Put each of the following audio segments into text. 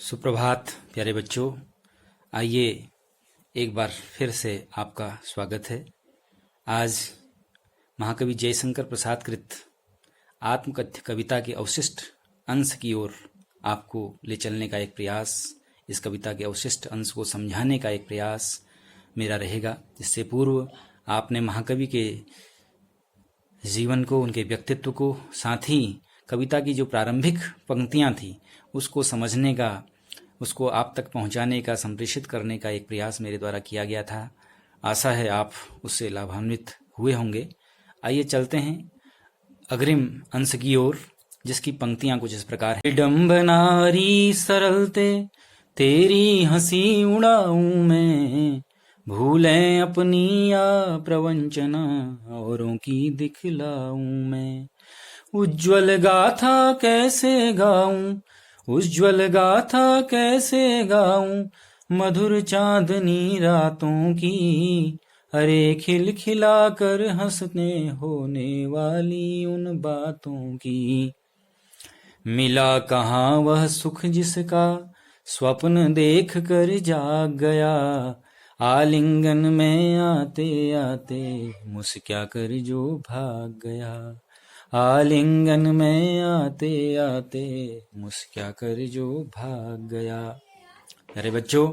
सुप्रभात प्यारे बच्चों। आइए एक बार फिर से आपका स्वागत है। आज महाकवि जयशंकर प्रसाद कृत आत्मकथ्य कविता के अवशिष्ट अंश की ओर आपको ले चलने का एक प्रयास, इस कविता के अवशिष्ट अंश को समझाने का एक प्रयास मेरा रहेगा। इससे पूर्व आपने महाकवि के जीवन को, उनके व्यक्तित्व को, साथ ही कविता की जो प्रारंभिक पंक्तियां थी उसको समझने का, उसको आप तक पहुंचाने का, संप्रेषित करने का एक प्रयास मेरे द्वारा किया गया था। आशा है आप उससे लाभान्वित हुए होंगे। आइए चलते हैं अग्रिम अंश की ओर, जिसकी पंक्तियां कुछ इस प्रकार है। विडम्बनारी सरलते तेरी हंसी उड़ाऊं मैं, भूलें अपनी या प्रवंचना औरों की दिखलाऊं मैं। उज्ज्वल गाथा कैसे गाऊं, उज्ज्वल गाथा कैसे गाऊं, मधुर चांदनी रातों की, अरे खिलखिला कर हंसने होने वाली उन बातों की। मिला कहाँ वह सुख जिसका स्वप्न देख कर जाग गया, आलिंगन में आते आते मुस्कुरा कर जो भाग गया, आलिंगन में आते आते मुस्कुरा कर जो भाग गया। अरे बच्चों,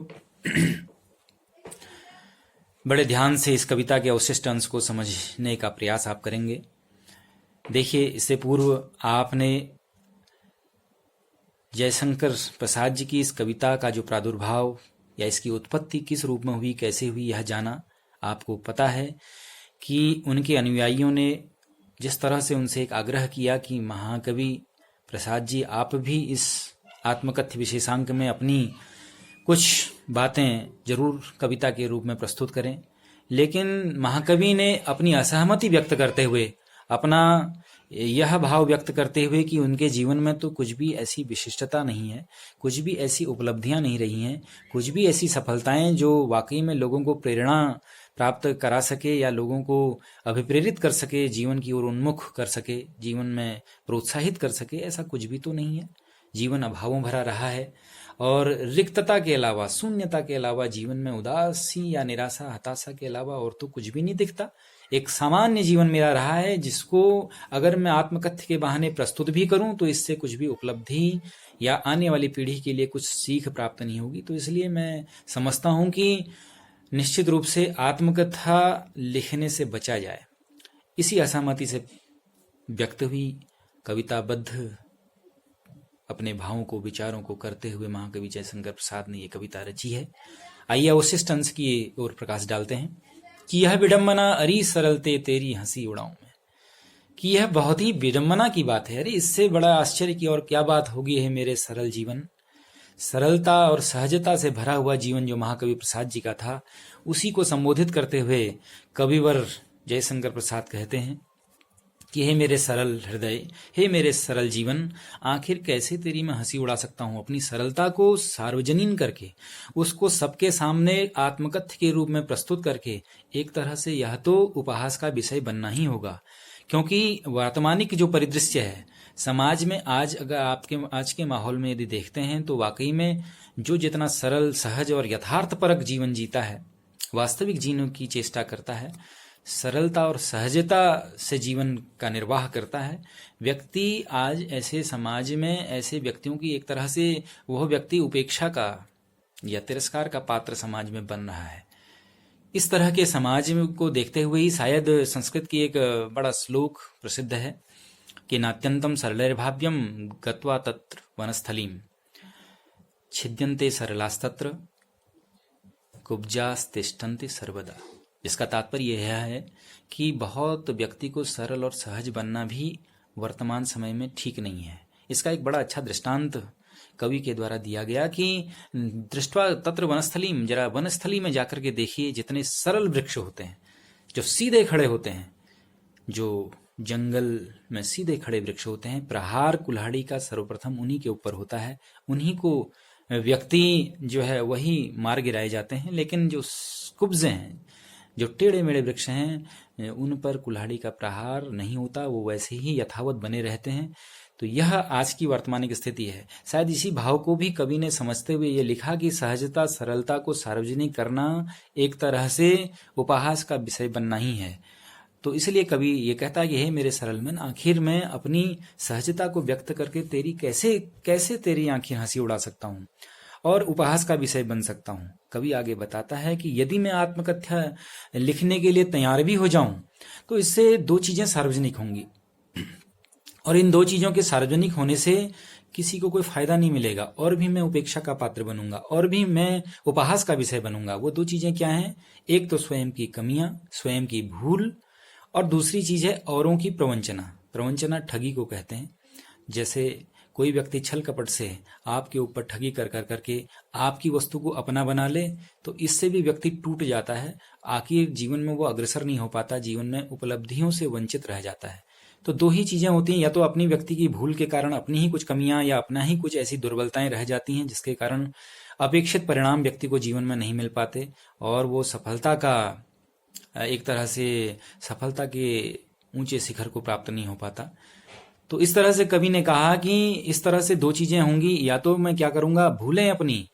बड़े ध्यान से इस कविता के अवशिष्ट अंश को समझने का प्रयास आप करेंगे। देखिए, इससे पूर्व आपने जयशंकर प्रसाद जी की इस कविता का जो प्रादुर्भाव या इसकी उत्पत्ति किस रूप में हुई, कैसे हुई, यह जाना। आपको पता है कि उनके अनुयायियों ने जिस तरह से उनसे एक आग्रह किया कि महाकवि प्रसाद जी, आप भी इस आत्मकथ्य विशेषांक में अपनी कुछ बातें जरूर कविता के रूप में प्रस्तुत करें। लेकिन महाकवि ने अपनी असहमति व्यक्त करते हुए, अपना यह भाव व्यक्त करते हुए कि उनके जीवन में तो कुछ भी ऐसी विशिष्टता नहीं है, कुछ भी ऐसी उपलब्धियां नहीं रही हैं, कुछ भी ऐसी सफलताएं जो वाकई में लोगों को प्रेरणा प्राप्त करा सके या लोगों को अभिप्रेरित कर सके, जीवन की ओर उन्मुख कर सके, जीवन में प्रोत्साहित कर सके, ऐसा कुछ भी तो नहीं है। जीवन अभावों भरा रहा है और रिक्तता के अलावा, शून्यता के अलावा, जीवन में उदासी या निराशा, हताशा के अलावा और तो कुछ भी नहीं दिखता। एक सामान्य जीवन मेरा रहा है, जिसको अगर मैं आत्मकथ्य के बहाने प्रस्तुत भी करूं तो इससे कुछ भी उपलब्धि या आने वाली पीढ़ी के लिए कुछ सीख प्राप्त नहीं होगी। तो इसलिए मैं समझता हूं कि निश्चित रूप से आत्मकथा लिखने से बचा जाए। इसी असहमति से व्यक्त हुई कविताबद्ध अपने भावों को, विचारों को करते हुए महाकवि जयशंकर प्रसाद ने ये कविता रची है। आइए अवशिष्ट अंश की ओर प्रकाश डालते हैं कि यह विडम्बना अरी सरलते तेरी हंसी उड़ाऊं मैं, कि यह बहुत ही विडम्बना की बात है। अरे इससे बड़ा आश्चर्य की और क्या बात होगी है मेरे सरल जीवन। सरलता और सहजता से भरा हुआ जीवन जो महाकवि प्रसाद जी का था, उसी को संबोधित करते हुए कविवर जयशंकर प्रसाद कहते हैं कि हे मेरे सरल हृदय, हे मेरे सरल जीवन, आखिर कैसे तेरी मैं हंसी उड़ा सकता हूं। अपनी सरलता को सार्वजनीन करके, उसको सबके सामने आत्मकथ्य के रूप में प्रस्तुत करके, एक तरह से यह तो उपहास का विषय बनना ही होगा। क्योंकि वर्तमानिक जो परिदृश्य है समाज में, आज अगर आज के माहौल में यदि देखते हैं तो वाकई में जो जितना सरल, सहज और यथार्थपरक जीवन जीता है, वास्तविक जीने की चेष्टा करता है, सरलता और सहजता से जीवन का निर्वाह करता है, व्यक्ति आज ऐसे समाज में ऐसे व्यक्तियों की एक तरह से वह व्यक्ति उपेक्षा का या तिरस्कार का पात्र समाज में बन रहा है। इस तरह के समाज को देखते हुए ही शायद संस्कृत की एक बड़ा श्लोक प्रसिद्ध है कि नात्यंतम सरलैर्भाव्यम गत्वा तत्र वनस्थलीम छिद्यन्ते सरलास्तत्र कुब्जास्तिष्ठन्ते सर्वदा। इसका तात्पर्य यह है कि बहुत व्यक्ति को सरल और सहज बनना भी वर्तमान समय में ठीक नहीं है। इसका एक बड़ा अच्छा दृष्टांत कवि के द्वारा दिया गया कि दृष्टवा तत्र वनस्थलीम, जरा वनस्थली में जाकर के देखिए, जितने सरल वृक्ष होते हैं, जो सीधे खड़े होते हैं, जो जंगल में सीधे खड़े वृक्ष होते हैं, प्रहार कुल्हाड़ी का सर्वप्रथम उन्हीं के ऊपर होता है, उन्हीं को व्यक्ति जो है वही मार गिराए जाते हैं। लेकिन जो कुब्जे हैं, जो टेढ़े मेढ़े वृक्ष हैं, उन पर कुल्हाड़ी का प्रहार नहीं होता, वो वैसे ही यथावत बने रहते हैं। तो यह आज की वर्तमानिक स्थिति है। शायद इसी भाव को भी कवि ने समझते हुए ये लिखा कि सहजता सरलता को सार्वजनिक करना एक तरह से उपहास का विषय बनना ही है। तो इसलिए कवि ये कहता है कि हे मेरे सरल मन, आखिर मैं अपनी सहजता को व्यक्त करके तेरी कैसे तेरी आखिर हंसी उड़ा सकता हूँ और उपहास का विषय बन सकता हूँ। कवि आगे बताता है कि यदि मैं आत्मकथा लिखने के लिए तैयार भी हो जाऊं तो इससे दो चीजें सार्वजनिक होंगी, और इन दो चीजों के सार्वजनिक होने से किसी को कोई फायदा नहीं मिलेगा, और भी मैं उपेक्षा का पात्र बनूंगा, और भी मैं उपहास का विषय बनूंगा। वो दो चीजें क्या हैं? एक तो स्वयं की कमियां, स्वयं की भूल, और दूसरी चीज है औरों की प्रवंचना। प्रवंचना ठगी को कहते हैं। जैसे कोई व्यक्ति छल कपट से आपके ऊपर ठगी कर कर करके आपकी वस्तु को अपना बना ले, तो इससे भी व्यक्ति टूट जाता है। आखिर जीवन में वो अग्रसर नहीं हो पाता, जीवन में उपलब्धियों से वंचित रह जाता है। तो दो ही चीजें होती हैं, या तो अपनी व्यक्ति की भूल के कारण अपनी ही कुछ कमियां या अपना ही कुछ ऐसी दुर्बलताएं रह जाती हैं जिसके कारण अपेक्षित परिणाम व्यक्ति को जीवन में नहीं मिल पाते, और वो सफलता का एक तरह से सफलता के ऊंचे शिखर को प्राप्त नहीं हो पाता। तो इस तरह से कवि ने कहा कि इस तरह से दो चीजें होंगी, या तो मैं क्या करूंगा, भूलें अपनी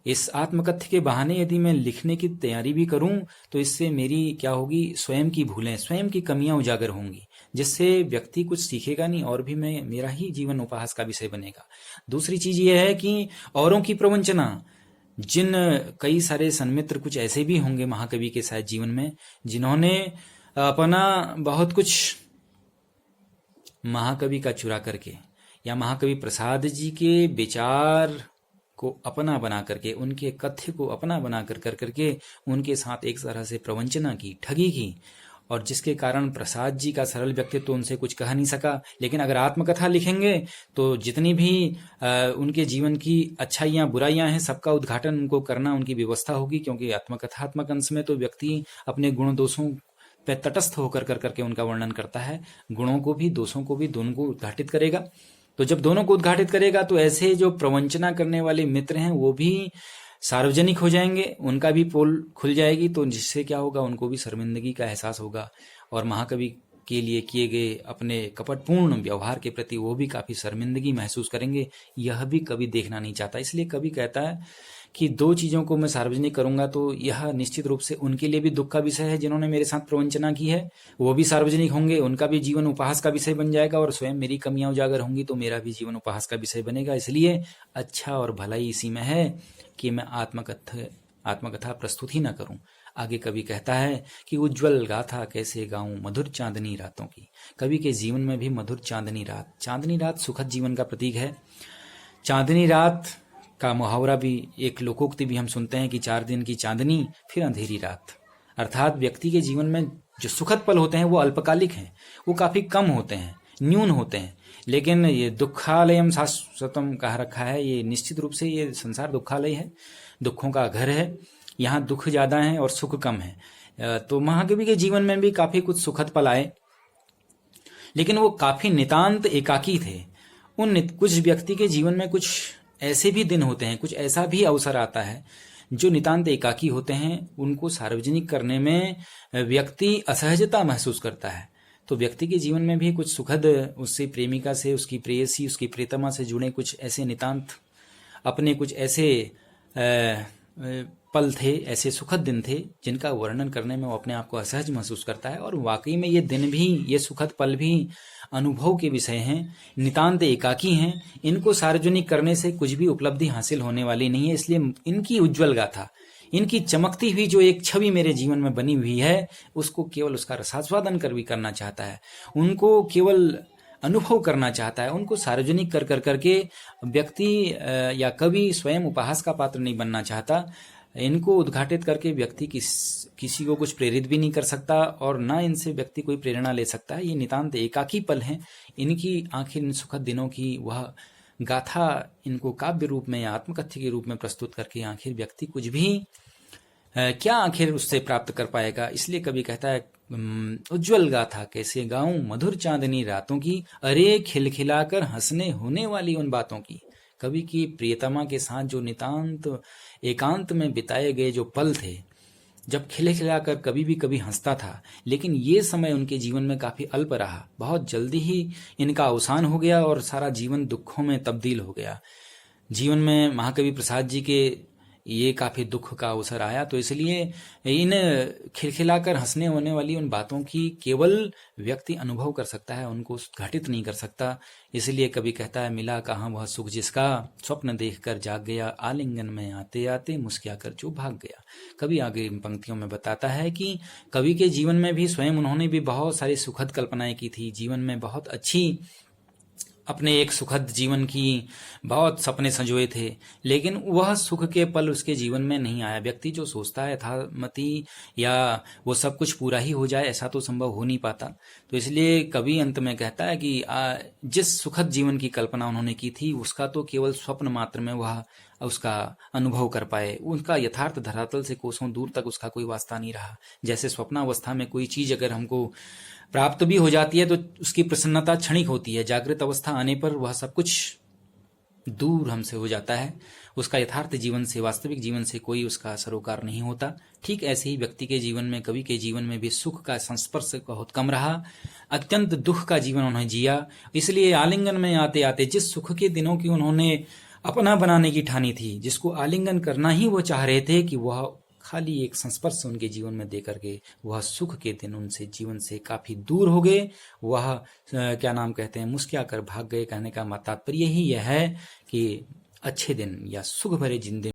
इस आत्मकथ्य के बहाने यदि मैं लिखने की तैयारी भी करूं तो इससे मेरी क्या होगी, स्वयं की भूलें, स्वयं की कमियां उजागर होंगी, जिससे व्यक्ति कुछ सीखेगा नहीं और भी मेरा ही जीवन उपहास का विषय बनेगा। दूसरी चीज यह है कि औरों की प्रवंचना, जिन कई सारे सन्मित्र कुछ ऐसे भी होंगे महाकवि के शायद जीवन में, जिन्होंने अपना बहुत कुछ महाकवि का चुरा करके या महाकवि प्रसाद जी के विचार को अपना बना करके, उनके कथ्य को अपना बना कर करके उनके साथ एक तरह से प्रवंचना की, ठगी की, और जिसके कारण प्रसाद जी का सरल व्यक्तित्व तो उनसे कुछ कह नहीं सका। लेकिन अगर आत्मकथा लिखेंगे तो जितनी भी उनके जीवन की अच्छाइयाँ बुराइयाँ हैं सबका उद्घाटन उनको करना उनकी व्यवस्था होगी, क्योंकि आत्मकथात्मक अंश में तो व्यक्ति अपने गुण दोषों पे तटस्थ होकर करके उनका वर्णन करता है। गुणों को भी दोषों को भी दोनों को उद्घाटित करेगा। तो जब दोनों को उद्घाटित करेगा तो ऐसे जो प्रवंचना करने वाले मित्र हैं वो भी सार्वजनिक हो जाएंगे, उनका भी पोल खुल जाएगी, तो जिससे क्या होगा, उनको भी शर्मिंदगी का एहसास होगा, और महाकवि के लिए किए गए अपने कपटपूर्ण व्यवहार के प्रति वो भी काफी शर्मिंदगी महसूस करेंगे। यह भी कवि देखना नहीं चाहता। इसलिए कवि कहता है कि दो चीजों को मैं सार्वजनिक करूंगा तो यह निश्चित रूप से उनके लिए भी दुख का विषय है जिन्होंने मेरे साथ प्रवंचना की है, वो भी सार्वजनिक होंगे, उनका भी जीवन उपहास का विषय बन जाएगा, और स्वयं मेरी कमियां उजागर होंगी तो मेरा भी जीवन उपहास का विषय बनेगा। इसलिए अच्छा और भलाई इसी में है कि मैं आत्मकथा प्रस्तुत ही ना करूं। आगे कवि कहता है कि उज्जवल गाथा कैसे गाऊं मधुर चांदनी रातों की। कवि के जीवन में भी मधुर चांदनी रात सुखद जीवन का प्रतीक है। चांदनी रात का मुहावरा भी, एक लोकोक्ति भी हम सुनते हैं कि 4 दिन की चांदनी फिर अंधेरी रात। अर्थात व्यक्ति के जीवन में जो सुखद पल होते हैं वो अल्पकालिक हैं, वो काफी कम होते हैं, न्यून होते हैं। लेकिन ये दुखालयम शाश्वतम कहा रखा है, ये निश्चित रूप से ये संसार दुखालय है, दुखों का घर है, यहाँ दुख ज्यादा है और सुख कम है। तो महाकवि के जीवन में भी काफी कुछ सुखद पल आए, लेकिन वो काफी नितांत एकाकी थे। उन कुछ व्यक्ति के जीवन में कुछ ऐसे भी दिन होते हैं, कुछ ऐसा भी अवसर आता है जो नितांत एकाकी होते हैं, उनको सार्वजनिक करने में व्यक्ति असहजता महसूस करता है। तो व्यक्ति के जीवन में भी कुछ सुखद, उससे प्रेमिका से, उसकी प्रेयसी, उसकी प्रियतमा से जुड़े कुछ ऐसे नितांत अपने कुछ ऐसे पल थे, ऐसे सुखद दिन थे जिनका वर्णन करने में वो अपने आप को असहज महसूस करता है। और वाकई में ये दिन भी, ये सुखद पल भी अनुभव के विषय हैं, नितांत एकाकी हैं। इनको सार्वजनिक करने से कुछ भी उपलब्धि हासिल होने वाली नहीं है। इसलिए इनकी उज्जवल गाथा, इनकी चमकती हुई जो एक छवि मेरे जीवन में बनी हुई है, उसको केवल उसका रसास्वादन कर भी करना चाहता है, उनको केवल अनुभव करना चाहता है। उनको सार्वजनिक कर करके व्यक्ति या कवि स्वयं उपहास का पात्र नहीं बनना चाहता। इनको उद्घाटित करके व्यक्ति किसी को कुछ प्रेरित भी नहीं कर सकता, और ना इनसे व्यक्ति कोई प्रेरणा ले सकता है। ये नितांत एकाकी पल हैं। इनकी आखिर इन सुखद दिनों की वह गाथा इनको काव्य रूप में या आत्मकथ्य के रूप में प्रस्तुत करके आखिर व्यक्ति कुछ भी क्या आखिर उससे प्राप्त कर पाएगा। इसलिए कवि कहता है, उज्जवल गाथा कैसे गाऊं मधुर चांदनी रातों की, अरे खिलखिलाकर हंसने होने वाली उन बातों की। कवि की प्रियतमा के साथ जो नितांत एकांत में बिताए गए जो पल थे, जब खिले खिलाकर कभी भी कभी हंसता था, लेकिन ये समय उनके जीवन में काफी अल्प रहा। बहुत जल्दी ही इनका अवसान हो गया और सारा जीवन दुखों में तब्दील हो गया। जीवन में महाकवि प्रसाद जी के ये काफी दुख का अवसर आया, तो इसलिए इन खिलखिलाकर हंसने होने वाली उन बातों की केवल व्यक्ति अनुभव कर सकता है, उनको घटित नहीं कर सकता। इसलिए कभी कहता है, मिला कहाँ वह सुख जिसका, स्वप्न देखकर जाग गया, आलिंगन में आते आते मुस्कुराकर जो भाग गया। कभी आगे इन पंक्तियों में बताता है कि कवि के जीवन में भी स्वयं उन्होंने भी बहुत सारी सुखद कल्पनाएं की थी, जीवन में बहुत अच्छी अपने एक सुखद जीवन की बहुत सपने संजोए थे, लेकिन वह सुख के पल उसके जीवन में नहीं आया। व्यक्ति जो सोचता है यथामति या वो सब कुछ पूरा ही हो जाए, ऐसा तो संभव हो नहीं पाता। तो इसलिए कवि अंत में कहता है कि जिस सुखद जीवन की कल्पना उन्होंने की थी, उसका तो केवल स्वप्न मात्र में वह उसका अनुभव कर पाए, उनका यथार्थ धरातल से कोसों दूर तक उसका कोई वास्ता नहीं रहा। जैसे स्वप्नावस्था में कोई चीज अगर हमको प्राप्त भी हो जाती है तो उसकी प्रसन्नता क्षणिक होती है, जागृत अवस्था आने पर वह सब कुछ दूर हमसे हो जाता है, उसका यथार्थ जीवन से, वास्तविक जीवन से कोई उसका सरोकार नहीं होता। ठीक ऐसे ही व्यक्ति के जीवन में, कवि के जीवन में भी सुख का संस्पर्श बहुत कम रहा, अत्यंत दुख का जीवन उन्होंने जिया। इसलिए आलिंगन में आते आते जिस सुख के दिनों की उन्होंने अपना बनाने की ठानी थी, जिसको आलिंगन करना ही वो चाह रहे थे, कि वह खाली एक संस्पर्श उनके जीवन में दे करके वह सुख के दिन उनसे जीवन से काफी दूर हो गए। वह क्या नाम कहते हैं, मुस्कुरा कर भाग गए। कहने का तात्पर्य ही यह है कि अच्छे दिन या सुख भरे जिंदगी